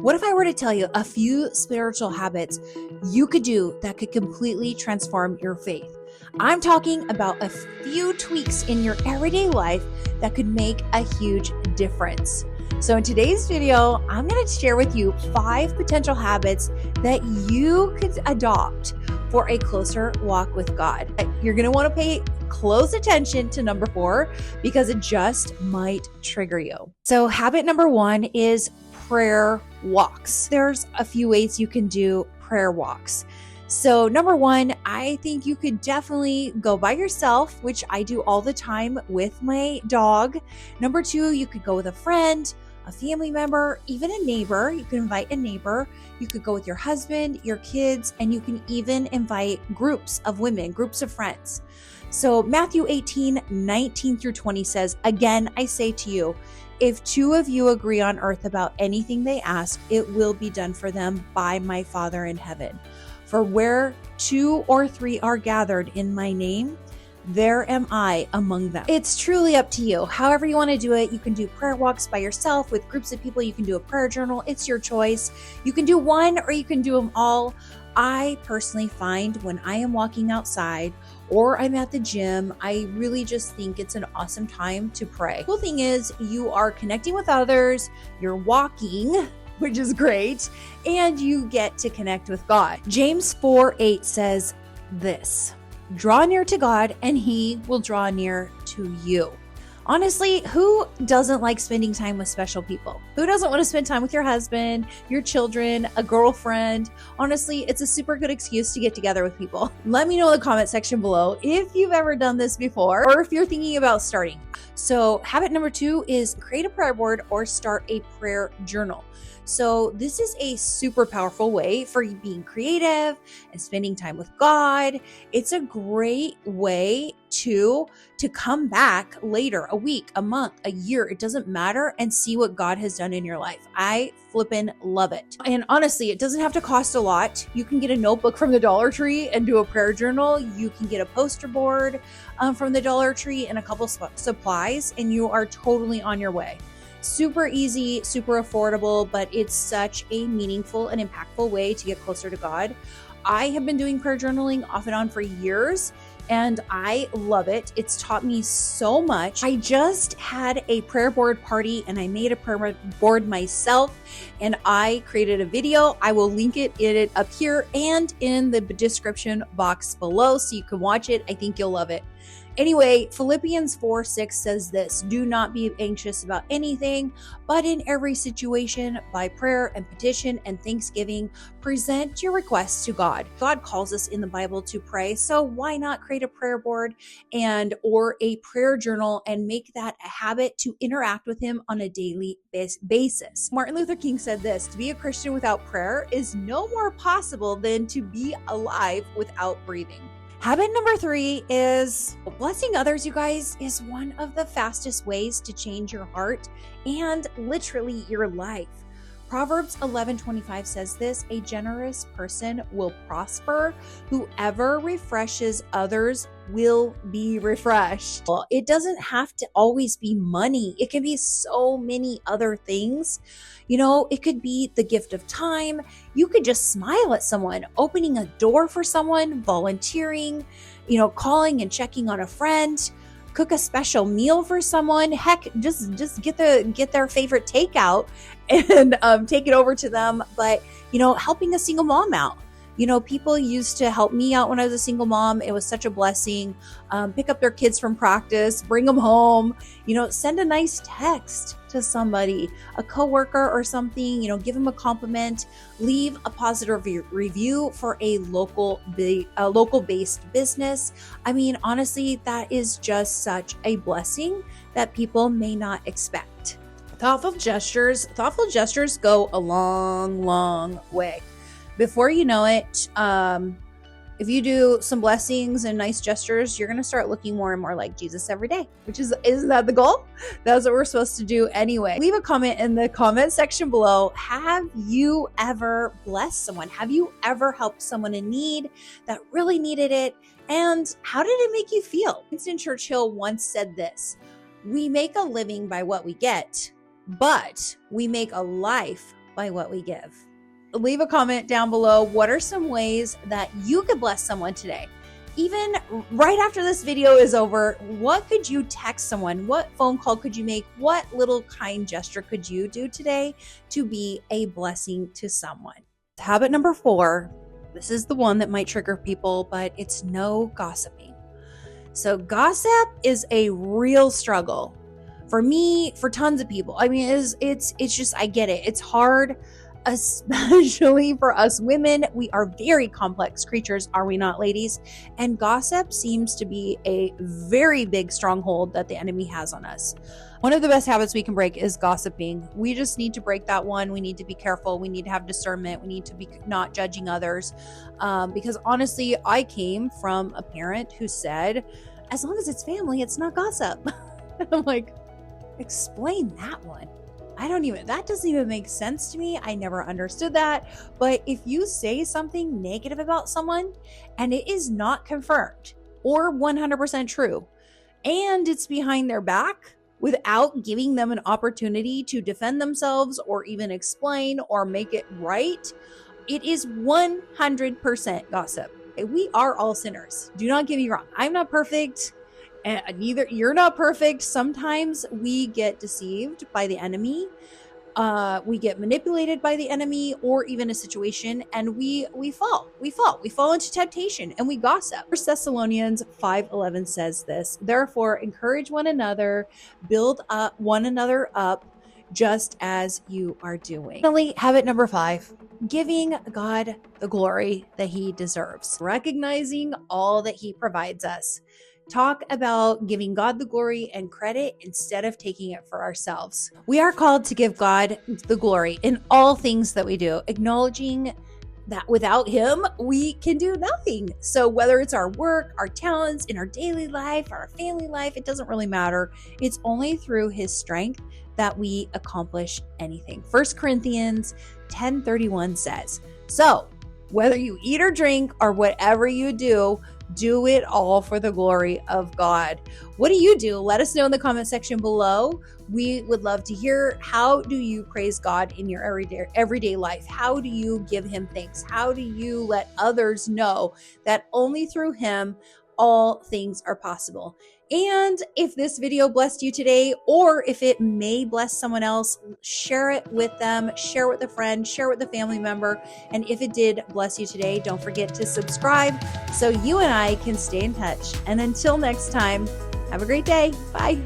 What if I were to tell you a few spiritual habits you could do that could completely transform your faith? I'm talking about a few tweaks in your everyday life that could make a huge difference. So in today's video, I'm going to share with you 5 potential habits that you could adopt for a closer walk with God. You're going to want to pay close attention to number 4 because it just might trigger you. So habit number 1 is prayer walks. There's a few ways you can do prayer walks. So number 1, I think you could definitely go by yourself, which I do all the time with my dog. Number 2, you could go with a friend, a family member, even a neighbor. You can invite a neighbor. You could go with your husband, your kids, and you can even invite groups of women, groups of friends. So Matthew 18:19-20 says, "Again, I say to you, if 2 of you agree on earth about anything they ask, it will be done for them by my Father in heaven. For where 2 or 3 are gathered in my name, there am I among them." It's truly up to you. However you want to do it, you can do prayer walks by yourself with groups of people. You can do a prayer journal. It's your choice. You can do one or you can do them all. I personally find when I am walking outside or I'm at the gym, I really just think it's an awesome time to pray. The cool thing is you are connecting with others, you're walking, which is great, and you get to connect with God. James 4:8 says this, "Draw near to God and he will draw near to you." Honestly, who doesn't like spending time with special people? Who doesn't want to spend time with your husband, your children, a girlfriend? Honestly, it's a super good excuse to get together with people. Let me know in the comment section below if you've ever done this before or if you're thinking about starting. So habit number 2 is create a prayer board or start a prayer journal. So this is a super powerful way for being creative and spending time with God. It's a great way to come back later, a week, a month, a year, it doesn't matter, and see what God has done in your life. I flippin' love it. And honestly, it doesn't have to cost a lot. You can get a notebook from the Dollar Tree and do a prayer journal. You can get a poster board from the Dollar Tree and a couple supplies, and you are totally on your way. Super easy, super affordable, but it's such a meaningful and impactful way to get closer to God. I have been doing prayer journaling off and on for years, and I love it. It's taught me so much. I just had a prayer board party and I made a prayer board myself and I created a video. I will link it up here and in the description box below so you can watch it. I think you'll love it. Anyway, Philippians 4:6 says this, "Do not be anxious about anything, but in every situation, by prayer and petition and thanksgiving, present your requests to God." God calls us in the Bible to pray, so why not create a prayer board or a prayer journal and make that a habit to interact with him on a daily basis? Martin Luther King said this, "To be a Christian without prayer is no more possible than to be alive without breathing." Habit number 3 is blessing others, you guys, is one of the fastest ways to change your heart and literally your life. Proverbs 11:25 says this, "A generous person will prosper. Whoever refreshes others will be refreshed." Well, it doesn't have to always be money. It can be so many other things. You know, it could be the gift of time. You could just smile at someone, opening a door for someone, volunteering, calling and checking on a friend, cook a special meal for someone. Heck, just get their favorite takeout and take it over to them. But, helping a single mom out. People used to help me out when I was a single mom. It was such a blessing. Pick up their kids from practice, bring them home, send a nice text to somebody, a coworker or something, give them a compliment, leave a positive review for a local-based business. I mean, honestly, that is just such a blessing that people may not expect. Thoughtful gestures go a long, long way. Before you know it, if you do some blessings and nice gestures, you're going to start looking more and more like Jesus every day, isn't that the goal? That's what we're supposed to do anyway. Leave a comment in the comment section below. Have you ever blessed someone? Have you ever helped someone in need that really needed it? And how did it make you feel? Winston Churchill once said this, "We make a living by what we get, but we make a life by what we give. Leave a comment down below. What are some ways that you could bless someone today? Even right after this video is over, what could you text someone? What phone call could you make? What little kind gesture could you do today to be a blessing to someone? Habit number 4, this is the one that might trigger people, but it's no gossiping. So gossip is a real struggle for me, for tons of people. I mean, it's just, I get it. It's hard, especially for us women. We are very complex creatures, are we not, ladies? And gossip seems to be a very big stronghold that the enemy has on us. One of the best habits we can break is gossiping. We just need to break that one. We need to be careful. We need to have discernment. We need to be not judging others. Because honestly, I came from a parent who said, as long as it's family, it's not gossip. I'm like, explain that one. That doesn't even make sense to me. I never understood that. But if you say something negative about someone and it is not confirmed or 100% true, and it's behind their back without giving them an opportunity to defend themselves or even explain or make it right, it is 100% gossip. We are all sinners. Do not get me wrong. I'm not perfect. And neither you're not perfect. Sometimes we get deceived by the enemy. We get manipulated by the enemy or even a situation, and we fall into temptation and we gossip. 1 Thessalonians 5:11 says this, therefore encourage one another, build up one another up, just as you are doing. Finally, habit number 5, giving God the glory that he deserves, recognizing all that he provides us. Talk about giving God the glory and credit instead of taking it for ourselves. We are called to give God the glory in all things that we do, acknowledging that without him, we can do nothing. So whether it's our work, our talents, in our daily life, our family life, it doesn't really matter. It's only through his strength that we accomplish anything. 1 Corinthians 10:31 says, so whether you eat or drink or whatever you do it all for the glory of God. What do you do? Let us know in the comment section below. We would love to hear, how do you praise God in your everyday life? How do you give him thanks? How do you let others know that only through him all things are possible? And if this video blessed you today, or if it may bless someone else, share it with them, share it with a friend, share it with a family member. And if it did bless you today, don't forget to subscribe so you and I can stay in touch. And until next time, have a great day. Bye.